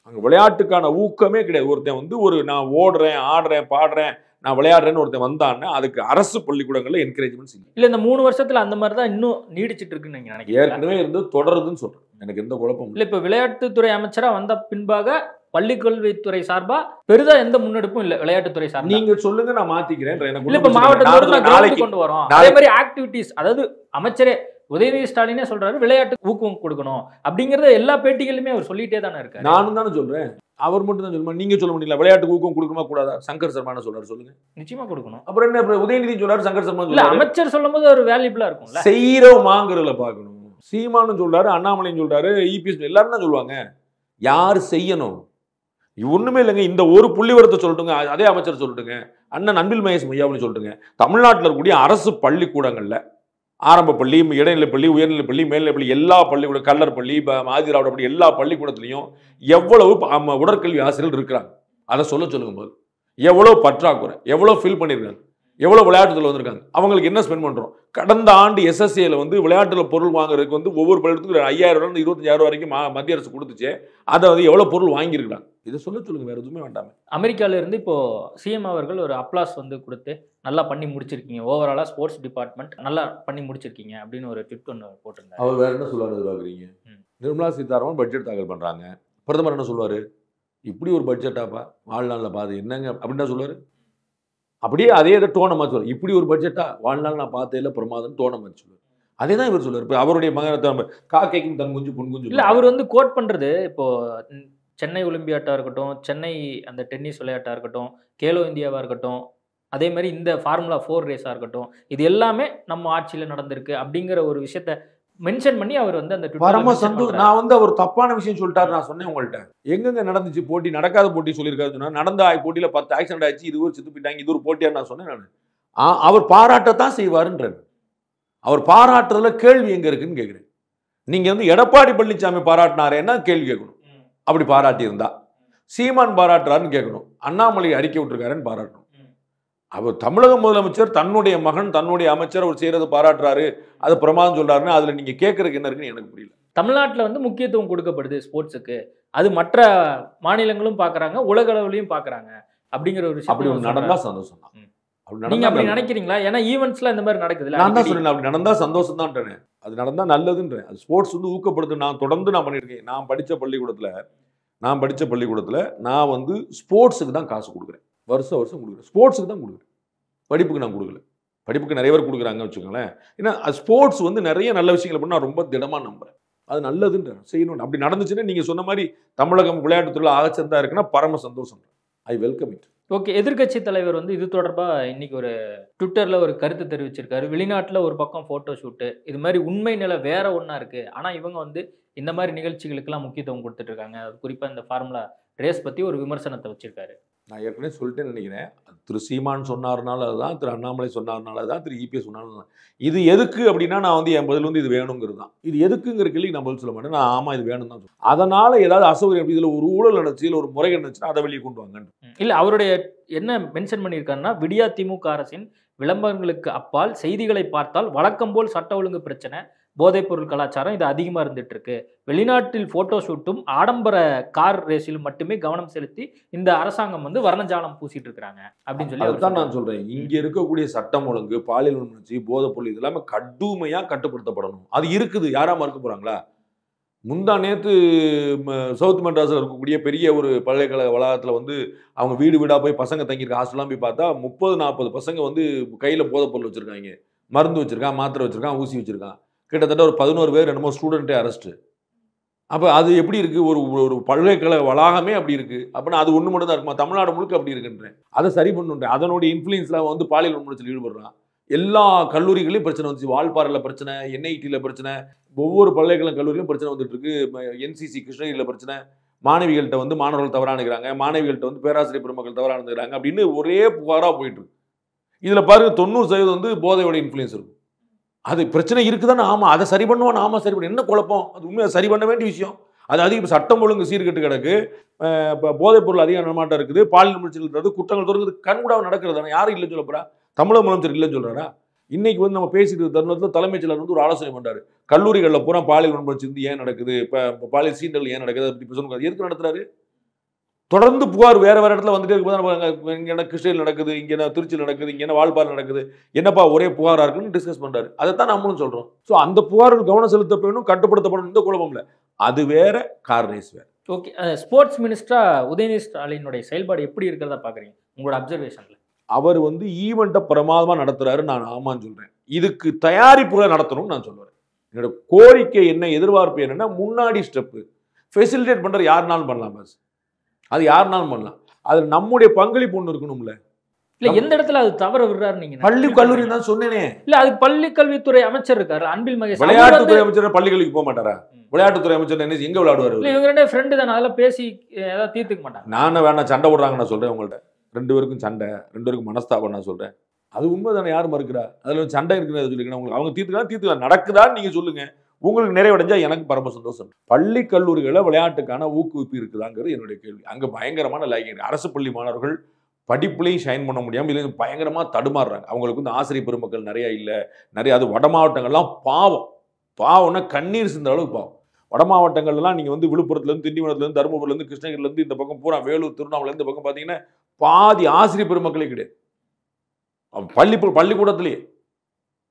அங்கே விளையாட்டுக்கான ஊக்கமே கிடையாது. ஒருத்தன் வந்து நான் ஓடுறேன், ஆடுறேன், பாடுறேன், நான் விளையாடுறேன்னு ஒருத்தன் வந்தான்னா அதுக்கு அரசு பள்ளிக்கூடங்களில் என்கரேஜ்மெண்ட் செய்யும். இல்லை இந்த 3 வருஷத்துல அந்த மாதிரி தான் இன்னும் நீடிச்சிட்டு இருக்குன்னு நீங்க நினைக்கிறீங்க? ஏற்கனவே இருந்து தொடருதுன்னு சொல்றேன். எனக்கு எந்த குழப்பம் இல்லை. இப்போ விளையாட்டுத்துறை அமைச்சரா வந்த பின்பாக பள்ளிக்கல்வித்துறை சார்பா பெரிதா எந்த முன்னெடுப்பும் இல்ல. விளையாட்டுத்துறை சார்பா நீங்க சொல்லுங்க, நான் மாத்திக்கிறேன். இப்ப மாவட்டத்தோட கொண்டு வரோம். அதே மாதிரி ஆக்டிவிட்டிஸ், அதாவது அமைச்சரே உதயநிதி ஸ்டாலினே சொல்றாரு விளையாட்டு ஊக்கம் கொடுக்கணும் அப்படிங்கறத எல்லா பேட்டிகளுமே அவர் சொல்லிட்டே தானே இருக்காரு. நானும் தானே சொல்றேன், அவர் மட்டும் தான் சொல்லுமா? நீங்க சொல்ல முடியல விளையாட்டுக்கு ஊக்கம் கொடுக்கணுமா கூடாதா? சங்கர் சர்மா சொல்றாரு, சொல்லுங்க. நிச்சயமா கொடுக்கணும். அப்புறம் என்ன உதயநிதி சொல்றாரு, சங்கர் சர்மா இல்ல அமைச்சர் சொல்லும் போது ஒரு வேல்யூபிளா இருக்கும். செய்யறோமாங்கிறதுல பாக்கணும். சீமானும் சொல்றாரு, அண்ணாமலையும் சொல்றாரு, இபிஎஸ் எல்லாரும் தான் சொல்லுவாங்க. யாரு செய்யணும்? ஒண்ணுமே இல்லைங்க. இந்த ஒரு புள்ளிவரத்தை சொல்லட்டுங்க, அதே அமைச்சர் சொல்லட்டுங்க, அண்ணன் அன்பில் மகேஷ் மையாவுன்னு சொல்லட்டுங்க. தமிழ்நாட்டில் இருக்கக்கூடிய அரசு பள்ளிக்கூடங்கள்ல ஆரம்ப பள்ளி, இடைநிலை பள்ளி, உயர்நிலை பள்ளி, மேல்நிலை பள்ளி, எல்லா பள்ளிக்கூடம், கல்லர் பள்ளி, ஆதிராவிட பள்ளி, எல்லா பள்ளிக்கூடத்திலையும் எவ்வளவு உடற்கல்வி ஆசிரியர்கள் இருக்கிறாங்க அதை சொல்லுங்க போது. எவ்வளவு பற்றாக்குறை, எவ்வளவு ஃபில் பண்ணியிருக்காங்க, எவ்வளவு விளையாட்டுல வந்திருக்காங்க, அவங்களுக்கு என்ன ஸ்பெண்ட் பண்றோம். கடந்த ஆண்டு எஸ்எஸ்ஏல வந்து விளையாட்டுல பொருள் வாங்குறதுக்கு வந்து ஒவ்வொரு பள்ளிக்கூடத்துக்கு 5000 to 25,000 வரைக்கும் மத்திய அரசு கொடுத்துச்சு. அதை வந்து எவ்வளவு பொருள் வாங்கியிருக்காங்க இதை சொல்லுங்க. வேற எதுவுமே வேண்டாமே. அமெரிக்கால இருந்து இப்போ சிஎம் அவர்கள் ஒரு அப்ளாஸ் வந்து கொடுத்து நல்லா பண்ணி முடிச்சிருக்கீங்க, ஓவராலா ஸ்போர்ட்ஸ் டிபார்ட்மெண்ட் நல்லா பண்ணி முடிச்சிருக்கீங்க அப்படின்னு ஒரு ட்வீட் ஒன்று போட்டிருந்தாங்க. அவர் வேற என்ன சொல்லுவாரு எதிர்பார்க்குறீங்க? நிர்மலா சீதாராமன் பட்ஜெட் தாக்கல் பண்றாங்க. பிரதமர் என்ன சொல்லுவாரு? இப்படி ஒரு பட்ஜெட்டாப்பா வாழ்நாளில் பாது என்னங்க அப்படின்னு தான் சொல்லுவாரு. அப்படியே அதே இதை டோனை மாதிரி சொல்லுவார். இப்படி ஒரு பட்ஜெட்டா வாழ்நாள் நான் பார்த்தே இல்லை பிரமாதம் டோனை மாதிரி சொல்லுவார். அதே தான் இவர் சொல்லுவார். இப்போ அவருடைய மகனை காக்கைக்கும் தன் குஞ்சு பொன் குஞ்சு இல்லை அவர் வந்து கோட் பண்றது. இப்போ சென்னை ஒலிம்பியாட்டா இருக்கட்டும், சென்னை அந்த டென்னிஸ் விளையாட்டா இருக்கட்டும், கேலோ இந்தியாவா இருக்கட்டும், அதே மாதிரி இந்த ஃபார்முலா 4 ரேஸாக இருக்கட்டும், இது எல்லாமே நம்ம ஆட்சியில் நடந்திருக்கு அப்படிங்கிற ஒரு விஷயத்த மென்ஷன் பண்ணி அவர் வந்து அந்த பரம சந்தோஷம். நான் வந்து அவர் தப்பான விஷயம் சொல்லிட்டாரு. நான் சொன்னேன் உங்கள்கிட்ட, எங்கெங்க நடந்துச்சு போட்டி, நடக்காத போட்டி சொல்லியிருக்காரு சொன்னா, நடந்த போட்டியில 10 ஆக்சிடென்ட் ஆயிடுச்சு, இது ஒரு செத்து போயிட்டாங்க, இது ஒரு போட்டியா நான் சொன்னேன். நான் அவர் பாராட்டத்தான் செய்வாருன்றாரு. அவர் பாராட்டுறதுல கேள்வி எங்க இருக்குன்னு கேட்குறேன். நீங்க வந்து எடப்பாடி பழனிசாமி பாராட்டினாரேன்னா கேள்வி கேட்கணும். அப்படி பாராட்டி இருந்தா சீமான் பாராட்டுறாருன்னு கேட்கணும். அண்ணாமலை அறிக்கை விட்டுருக்காருன்னு பாராட்டணும். அவர் தமிழக முதலமைச்சர் தன்னுடைய மகன் தன்னுடைய அமைச்சர் அவர் செய்யறது பாராட்டுறாரு, அது பிரமாதம் சொல்றாருன்னு அதுல நீங்க கேட்கறதுக்கு என்ன இருக்குன்னு எனக்கு புரியல. தமிழ்நாட்டில் வந்து முக்கியத்துவம் கொடுக்கப்படுது ஸ்போர்ட்ஸுக்கு, அது மற்ற மாநிலங்களும் பார்க்குறாங்க, உலக அளவுலையும் பார்க்குறாங்க அப்படிங்கிற ஒரு விஷயம். அப்படி நடந்தா சந்தோஷம் தான். நீங்க அப்படி நினைக்கிறீங்களா? ஏன்னா ஈவெண்ட்ஸ்ல இந்த மாதிரி நடக்குது. நான் தான் சொன்னேன், அப்படி நடந்தா சந்தோஷம் தான். அது நடந்தா நல்லதுன்றேன். அது ஸ்போர்ட்ஸ் வந்து ஊக்கப்படுத்து. நான் தொடர்ந்து நான் பண்ணியிருக்கேன். நான் படித்த பள்ளிக்கூடத்தில் நான் வந்து ஸ்போர்ட்ஸுக்கு தான் காசு கொடுக்குறேன். வருஷம் கொடுக்குறேன். ஸ்போர்ட்ஸுக்கு தான் கொடுக்குறேன். படிப்புக்கு நான் கொடுக்கல. படிப்புக்கு நிறைய பேர் கொடுக்குறாங்க வச்சுக்கோங்களேன். ஏன்னா ஸ்போர்ட்ஸ் வந்து நிறைய நல்ல விஷயங்களை பண்ண நான் ரொம்ப திடமாக நம்புறேன். அது நல்லதுன்ற செய்யணும். அப்படி நடந்துச்சுன்னா நீங்கள் சொன்ன மாதிரி தமிழகம் விளையாட்டுத்துறையில் ஆகச்சிறந்தா இருக்குன்னா பரம சந்தோஷம். I welcome it. ஓகே, எதிர்க்கட்சி தலைவர் வந்து இது தொடர்பாக இன்னைக்கு ஒரு ட்விட்டரில் ஒரு கருத்து தெரிவிச்சிருக்காரு. வெளிநாட்டில் ஒரு பக்கம் ஃபோட்டோ ஷூட்டு, இது மாதிரி உண்மை நிலை வேற ஒன்றா இருக்குது, ஆனால் இவங்க வந்து இந்த மாதிரி நிகழ்ச்சிகளுக்கெல்லாம் முக்கியத்துவம் கொடுத்துட்டு இருக்காங்க. அது குறிப்பாக இந்த ஃபார்முலா ரேஸ் பற்றி ஒரு விமர்சனத்தை வச்சிருக்காரு. நான் ஏற்கனவே சொல்லிட்டேன்னு நினைக்கிறேன். திரு சீமான் சொன்னார்னால அதுதான், திரு அண்ணாமலை சொன்னார்னால தான், திரு இபிஎஸ் சொன்னாலும் தான். இது எதுக்கு அப்படின்னா நான் வந்து என் பதில் வந்து இது வேணுங்கிறது தான். இது எதுக்குங்கிற கேள்வி நான் பதில் சொல்ல மாட்டேன். நான் ஆமாம் இது வேணும் தான் சொல்லுவேன். அதனால் ஏதாவது அசௌகரியம், இதில் ஒரு ஊழல் நடந்துச்சு, இல்லை ஒரு முறை நடந்துச்சுன்னா அதை வெளியே கொண்டு வாங்க. இல்லை, அவருடைய என்ன மென்ஷன் பண்ணியிருக்காருன்னா, விடியா திமுக அரசின் விளம்பரங்களுக்கு அப்பால் செய்திகளை பார்த்தால் வழக்கம் போல் சட்ட ஒழுங்கு பிரச்சனை, போதைப்பொருள் கலாச்சாரம் இது அதிகமாக இருந்துட்டு இருக்கு. வெளிநாட்டில் போட்டோ ஷூட்டும் ஆடம்பர கார் ரேஸிலும் மட்டுமே கவனம் செலுத்தி இந்த அரசாங்கம் வந்து வர்ணஜாலம் பூசிட்டு இருக்காங்க அப்படின்னு சொல்லி அதுதான் நான் சொல்றேன். இங்க இருக்கக்கூடிய சட்டம் ஒழுங்கு, பாலியல் வன்முறை, போதைப்பொருள் இது எல்லாமே கடுமையா கட்டுப்படுத்தப்படணும். அது இருக்குது. யாரா மறுக்க போறாங்களா? முந்தா நேத்து சவுத் மெட்ராஸில் இருக்கக்கூடிய பெரிய ஒரு பல்கலைக்கழக வளாகத்தில் வந்து அவங்க வீடு வீடாக போய் பசங்க தங்கியிருக்க ஹாஸ்டல்லாம் போய் பார்த்தா 30-40 பசங்க வந்து கையில் போதைப்பொருள் வச்சிருக்காங்க, மருந்து வச்சிருக்கான், மாத்திரை வச்சிருக்கான், ஊசி வச்சிருக்கான். கிட்டத்தட்ட ஒரு 11 பேர் என்னமோ ஸ்டூடெண்ட்டே அரெஸ்ட்டு. அப்போ அது எப்படி இருக்குது? ஒரு பல்கலைக்கழக வளாகமே அப்படி இருக்குது. அப்படின்னா அது ஒன்று மட்டும் தான் இருக்குமா? தமிழ்நாடு முழுக்க அப்படி இருக்குன்றேன். அதை சரி பண்ணுன்றேன். அதனுடைய இன்ஃப்ளூயன்ஸில் வந்து பாலியல் வன்முறையில் ஈடுபடுறான். எல்லா கல்லூரிகளையும் பிரச்சனை வந்துச்சு. வால்பாறையில் பிரச்சனை, என்ஐடியில் பிரச்சனை, ஒவ்வொரு பல்கலைக்கழக கல்லூரியிலும் பிரச்சனை வந்துட்டு இருக்கு. என்சிசி கிருஷ்ணகிரியில் பிரச்சனை, மாணவிகள்கிட்ட வந்து மாணவர்கள் தவறானுக்கிறாங்க, மாணவிகள்கிட்ட வந்து பேராசிரியர் பெருமக்கள் தவறானுக்கிறாங்க அப்படின்னு ஒரே புகாராக போயிட்டு இருக்கு. இதில் பாருங்க 90% வந்து போதையோட இன்ஃப்ளூயன்ஸ் இருக்கும். அது பிரச்சனை இருக்குதானே? ஆமாம், அதை சரி பண்ணுவான். ஆமாம், சரி பண்ண என்ன குழப்பம்? அது உண்மையாக சரி பண்ண வேண்டிய விஷயம். அது அதிக சட்டம் ஒழுங்கு சீர்கெட்டு கிடக்கு. இப்போ போதைப் பொருள் அதிக நடமாட்டம் இருக்குது, பாலியல் முயற்சிகள் குற்றங்கள் தொடர்ந்து கண்கூடாக நடக்கிறது தானே. யாரும் இல்லைன்னு சொல்ல போறா? தமிழக முதலமைச்சர் இல்லைன்னு சொல்றாரா? இன்னைக்கு வந்து நம்ம பேசிட்டு தருணத்தில் தலைமைச் செயலர் வந்து ஒரு ஆலோசனை பண்றாரு. கல்லூரிகளில் பூரா பாலியல் வன்முறை வந்து ஏன் நடக்குது, இப்போ பாலியல் சீண்டல் ஏன் நடக்குது, அதை பற்றி சொல்லுங்க. எதுக்கு நடத்துறாரு? தொடர்ந்து புகார் வேற இடத்துல வந்துட்டே இருக்கும்போது இங்கே என்ன கிருஷ்ணகிரியில் நடக்குது, இங்கே என்ன திருச்சியில் நடக்குது, இங்கே என்ன வால்பாறை நடக்குது, என்னப்பா ஒரே புகாராக இருக்குன்னு டிஸ்கஸ் பண்ணுறாரு. அதைத்தான் நம்மளும் சொல்கிறோம். ஸோ அந்த புகார்கள் கவனம் செலுத்த வேணும், கட்டுப்படுத்தப்படணும். இந்த குழப்பம் இல்லை. அது வேற, கார் ரேஸ் வேற. ஓகே, ஸ்போர்ட்ஸ் மினிஸ்டரா உதயநிதி ஸ்டாலினுடைய செயல்பாடு எப்படி இருக்கிறதா பார்க்குறீங்க உங்களோட அப்சர்வேஷனில்? அவர் வந்து ஈவெண்ட்டை பிரமாதமாக நடத்துறாரு. நான் ஆமான்னு சொல்கிறேன். இதுக்கு தயாரிப்புகளை நடத்தணும்னு நான் சொல்லுவேன். என்னோட கோரிக்கை என்ன, எதிர்பார்ப்பு என்னன்னா, முன்னாடி ஸ்டெப்பு ஃபெசிலிட்டேட் பண்ணுற யாருனாலும் பண்ணலாம். பஸ் அது யாருனாலும் பண்ணலாம். அது நம்முடைய பங்களிப்பு ஒன்று இருக்கணும்ல. இல்ல எந்த இடத்துல அது தவற விடுறாரு நீங்க? பள்ளி கல்லூரி தான் சொன்னேனே. இல்ல அது பள்ளி கல்வித்துறை அமைச்சர் இருக்காரு அன்பில் மகேஷ். விளையாட்டுத்துறை அமைச்சர் பள்ளி கல்விக்கு போக மாட்டாரா? விளையாட்டுத்துறை அமைச்சர் என்ன எங்க விளையாடுவாரு? இல்ல இவங்க ரெண்டே ஃப்ரெண்டு தானே, அதெல்லாம் பேசி ஏதாவது தீர்த்துக்க மாட்டாங்க. நானும் வேணாம் சண்டை விடுறாங்க நான் சொல்றேன். உங்கள்கிட்ட 2 பேருக்கும் சண்டை, 2 பேருக்கும் மனஸ்தாபம் நான் சொல்றேன். அது உண்மை தானே. யாரும் மறுக்கிறா? அதுல சண்டை இருக்குன்னு சொல்லிருக்கேன். உங்களுக்கு அவங்க தீர்த்துக்கலாம் நடக்குதான்னு நீங்க சொல்லுங்க. உங்களுக்கு நிறைவடைஞ்சா எனக்கு பரம சந்தோஷம். பள்ளி கல்லூரிகளில் விளையாட்டுக்கான ஊக்குவிப்பு இருக்குதாங்கிறது என்னுடைய கேள்வி. அங்கே பயங்கரமான லாகிங். அரசு பள்ளி மாணவர்கள் படிப்புலையும் ஷைன் பண்ண முடியாமல் இல்லை பயங்கரமாக தடுமாறுறாங்க. அவங்களுக்கு வந்து ஆசிரியர் பெருமக்கள் நிறையா இல்லை. நிறைய அது வட மாவட்டங்கள்லாம் பாவம்னா கண்ணீர் சிந்த அளவுக்கு பாவம். வட மாவட்டங்கள்லாம் நீங்கள் வந்து விழுப்புரத்துலேருந்து, திண்டிவனத்துலேருந்து, தருமபுரிலேருந்து, கிருஷ்ணகிரிலேருந்து, இந்த பக்கம் பூரா வேலூர், திருவண்ணாமலேருந்து இந்த பக்கம் பார்த்தீங்கன்னா பாதி ஆசிரியர் பெருமக்களே கிடையாது பள்ளிக்கூடத்திலேயே.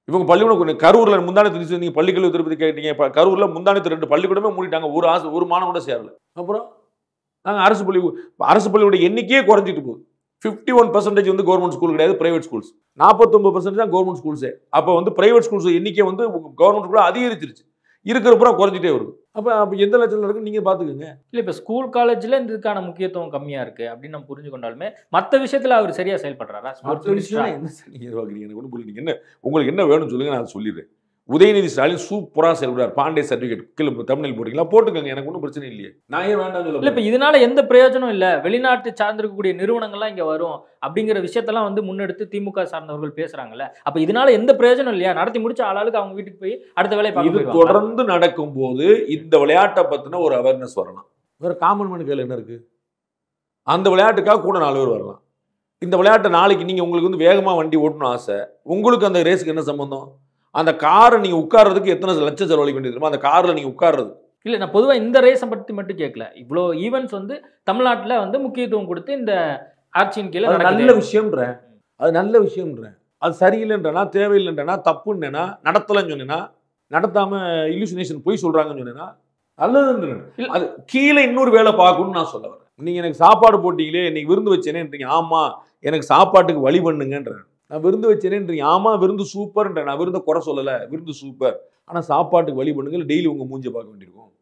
இவங்க பள்ளிக்கூடம் கரூரில் முந்தானத்து நீங்கள் பள்ளிக்கல்வி திருப்பதி கேட்டீங்க. இப்போ கரூரில் முந்தானத்து 2 பள்ளிக்கூடமே மூடிட்டாங்க. ஒரு மாணவன் கூட சேரல. அப்புறம் நாங்கள் அரசு பள்ளியோட எண்ணிக்கையே குறைஞ்சிட்டு போகுது. 51% வந்து கவர்மெண்ட் ஸ்கூல் கிடையாது, பிரைவேட் ஸ்கூல்ஸ். 49% தான் கவர்மெண்ட் ஸ்கூல்ஸே. அப்போ வந்து பிரைவேட் ஸ்கூல்ஸ் எண்ணிக்கை வந்து கவர்மெண்ட் ஸ்கூல் அதிகரிச்சிருச்சு. இருக்கிறப்புறம் குறைஞ்சிட்டே வருது. அப்போ எந்த லட்சத்தில் இருக்குன்னு நீங்கள் பார்த்துக்கோங்க. இல்லை இப்போ ஸ்கூல் காலேஜில் இதுக்கான முக்கியத்துவம் கம்மியாக இருக்குது அப்படின்னு நம்ம புரிஞ்சு கொண்டாலுமே மற்ற விஷயத்தில் அவர் சரியாக செயல்படுறாரா? மற்ற விஷயம் என்ன சார் நீங்கள் எதிர்பார்க்குறீங்க? எனக்கு ஒன்றும் புரியல. நீங்கள் என்ன உங்களுக்கு என்ன வேணும்னு சொல்லுங்கள், நான் அதை சொல்லிடுறேன். உதயநிதி ஸ்டாலின் சூப்பரா செயல்படுறார். பாண்டே சர்டிபிகேட் தமிழில் போட்டீங்களா, போட்டுக்கோங்க, எனக்கு ஒன்றும் பிரச்சனை இல்லையே. நான் ஏன் வேண்டாம் சொல்ல? இப்ப இதனால எந்த பிரயோஜனம் இல்ல, வெளிநாட்டு சார்ந்திருக்கக்கூடிய நிறுவனங்கள்லாம் இங்க வரும் அப்படிங்கிற விஷயத்தெல்லாம் வந்து முன்னெடுத்து திமுக சார்ந்தவர்கள் பேசுறாங்கல்ல. அப்ப இதனால எந்த பிரயோஜனம் இல்லையா? நடத்தி முடிச்ச ஆளாளுக்கு அவங்க வீட்டுக்கு போய் அடுத்த வேலையை பார்க்க இது தொடர்ந்து நடக்கும் போது இந்த விளையாட்டை பத்தின ஒரு அவேர்னஸ் வரணும். வேற காமன் மேன் கையில் என்ன இருக்கு? அந்த விளையாட்டுக்காக கூட 4 பேர் வரலாம். இந்த விளையாட்டை நாளைக்கு நீங்க உங்களுக்கு வந்து வேகமா வண்டி ஓட்டணும் ஆசை, உங்களுக்கு அந்த ரேஸுக்கு என்ன சம்பந்தம்? அந்த காரை நீங்க உட்கார்றதுக்கு எத்தனை லட்சம் செலவழிக்க வேண்டியது, அந்த கார்ல நீங்க உட்கார்றது இல்ல. நான் பொதுவா இந்த ரேஸை பத்தி மட்டும் கேட்கல, இவ்வளோ ஈவெண்ட்ஸ் வந்து தமிழ்நாட்டுல வந்து முக்கியத்துவம் கொடுத்து இந்த ஆட்சியின் கீழே நல்ல விஷயம்ன்றேன். அது நல்ல விஷயம்ன்றேன். அது சரியில்லைன்றனா, தேவையில்லைன்றனா, தப்புன்னா, நடத்தலன்னு சொன்னா, நடத்தாம இல்லுசினேஷன் போய் சொல்றாங்கன்னு சொன்னா நல்லதுன்றேன். அது கீழே இன்னொரு வேலை பார்க்கணும்னு நான் சொல்ல வரேன். நீங்க எனக்கு சாப்பாடு போட்டீங்களே, இன்னைக்கு விருந்து வச்சேனேன்றீங்க, ஆமா எனக்கு சாப்பாட்டுக்கு வழி பண்ணுங்கன்றேன். நான் விருந்து வச்சேனேன்றீங்க, ஆமா விருந்து சூப்பர்ன்றேன். நான் விருந்த குறை சொல்லலை, விருந்து சூப்பர், ஆனால் சாப்பாட்டுக்கு வழி பண்ணுங்க, டெய்லி உங்க மூஞ்சை பார்க்க வேண்டியிருக்கும்.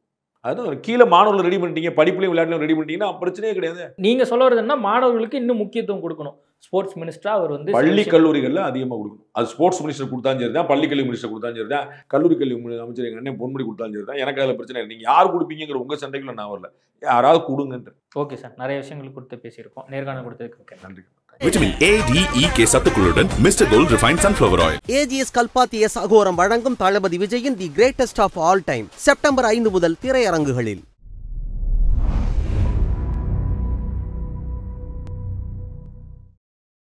அதுதான் கீழே மாணவர்கள் ரெடி பண்ணிட்டீங்க, படிப்புலையும் விளையாட்டுலையும் ரெடி பண்ணிட்டீங்கன்னா பிரச்சனையே கிடையாது. நீங்க சொல்ல வரதுன்னா மாணவர்களுக்கு இன்னும் முக்கியத்துவம் கொடுக்கணும். ஸ்போர்ட்ஸ் மினிஸ்டரா அவர் வந்து பள்ளி கல்லூரிகளில் அதிகமாக கொடுக்கணும். அது ஸ்போர்ட்ஸ் மினிஸ்டர் கொடுத்தாலும் சரி தான், பள்ளி கல்வி மினிஸ்டர் கொடுத்தாலும் சரி தான், கல்லூரி கல்வி அமைச்சர் எங்கள் அண்ணன் பொன்முடி கொடுத்தாலும் சரி தான். எனக்கு அதில் பிரச்சனை இல்லை. நீங்கள் யார் கொடுப்பீங்கிற உங்கள் சண்டைக்குள்ள நான் வரல, யாராவது கொடுங்கன்ற. ஓகே சார், நிறைய விஷயங்கள் கொடுத்து பேசியிருக்கோம். நேர்காணல் கொடுத்ததுக்கு நன்றி. Vitamin A, D, E, K சத்துக்களுடன் mister gold refined sunflower oil. AGS Kalpathi S Aghoram வழங்கும் தளபதி விஜயின் the greatest of all time September 5 முதல் திரையரங்குகளில்.